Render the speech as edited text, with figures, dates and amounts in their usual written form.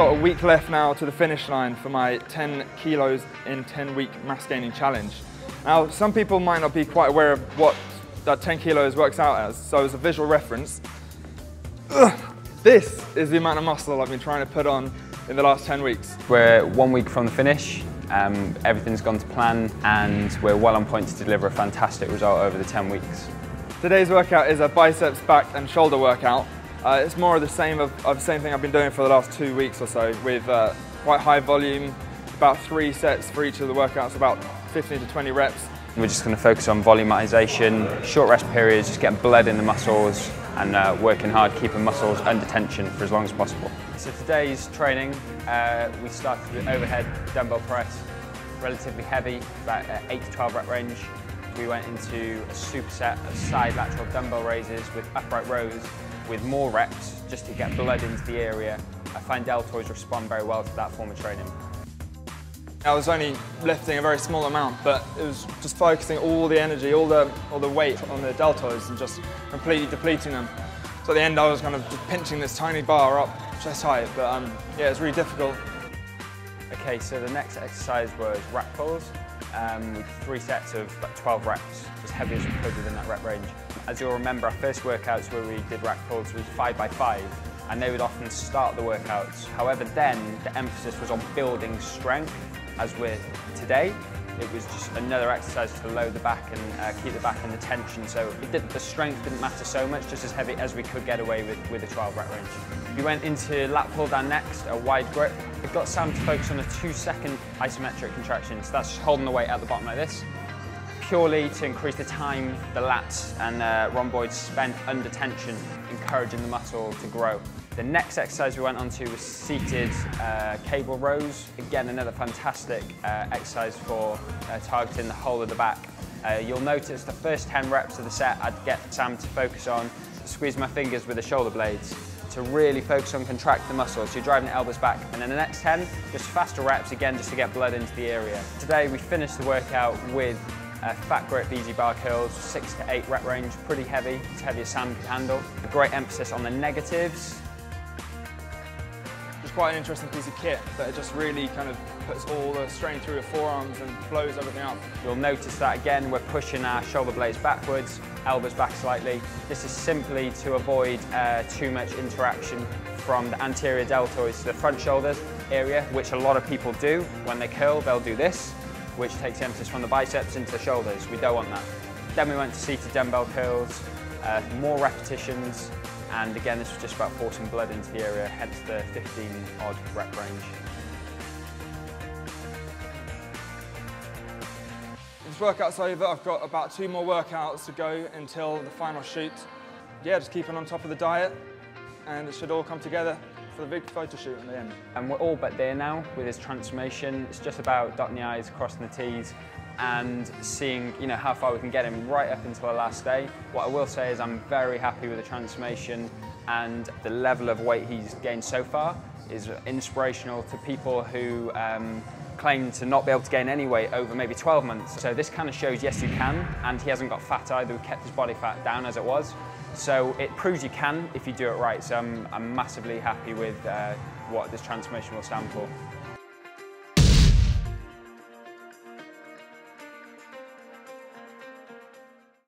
got a week left now to the finish line for my 10 kilos in 10-week mass gaining challenge. Now, some people might not be quite aware of what that 10 kilos works out as, so as a visual reference, this is the amount of muscle I've been trying to put on in the last 10 weeks. We're 1 week from the finish, everything's gone to plan, and we're well on point to deliver a fantastic result over the 10 weeks. Today's workout is a biceps, back and shoulder workout. It's more of the same thing I've been doing for the last 2 weeks or so, with quite high volume, about 3 sets for each of the workouts, about 15 to 20 reps. We're just going to focus on volumization, short rest periods, just getting blood in the muscles and working hard, keeping muscles under tension for as long as possible. So today's training, we started with overhead dumbbell press, relatively heavy, about 8 to 12 rep range. We went into a superset of side lateral dumbbell raises with upright rows with more reps just to get blood into the area. I find deltoids respond very well to that form of training. I was only lifting a very small amount, but it was just focusing all the energy, all the weight on the deltoids and just completely depleting them. So at the end I was kind of just pinching this tiny bar up chest height, but yeah, it's really difficult. Okay, so the next exercise was rack pulls with 3 sets of about 12 reps, as heavy as we could within that rep range. As you'll remember, our first workouts where we did rack pulls was 5 by 5, and they would often start the workouts. However, then the emphasis was on building strength. As with today, it was just another exercise to load the back and keep the back in the tension. So the strength didn't matter so much, just as heavy as we could get away with a 12 rep range. We went into lat pull down next, a wide grip. We've got Sam to focus on a 2-second isometric contraction. So that's just holding the weight at the bottom like this, purely to increase the time the lats and rhomboids spend under tension, encouraging the muscle to grow. The next exercise we went on to was seated cable rows. Again, another fantastic exercise for targeting the whole of the back. You'll notice the first 10 reps of the set, I'd get Sam to focus on, squeeze my fingers with the shoulder blades to really focus on contract the muscles. So you're driving the elbows back. And then the next 10, just faster reps again, just to get blood into the area. Today, we finished the workout with fat grip easy bar curls, 6 to 8 rep range, pretty heavy, as heavy as Sam could handle. A great emphasis on the negatives. It's quite an interesting piece of kit that it just really kind of puts all the strain through your forearms and blows everything up. You'll notice that again, we're pushing our shoulder blades backwards, elbows back slightly. This is simply to avoid too much interaction from the anterior deltoids to the front shoulders area, which a lot of people do. When they curl, they'll do this, which takes emphasis from the biceps into the shoulders. We don't want that. Then we went to seated dumbbell curls, more repetitions, and again, this was just about forcing blood into the area, hence the 15-odd rep range. This workout's over. I've got about 2 more workouts to go until the final shoot. Yeah, just keeping on top of the diet, and it should all come together for the big photo shoot in the end. And we're all but there now with this transformation. It's just about dotting the I's, crossing the T's, and seeing how far we can get him right up until the last day. What I will say is I'm very happy with the transformation, and the level of weight he's gained so far is inspirational to people who claim to not be able to gain any weight over maybe 12 months. So this kind of shows, yes, you can, and he hasn't got fat either. We kept his body fat down as it was. So it proves you can if you do it right. So I'm massively happy with what this transformation will stand for.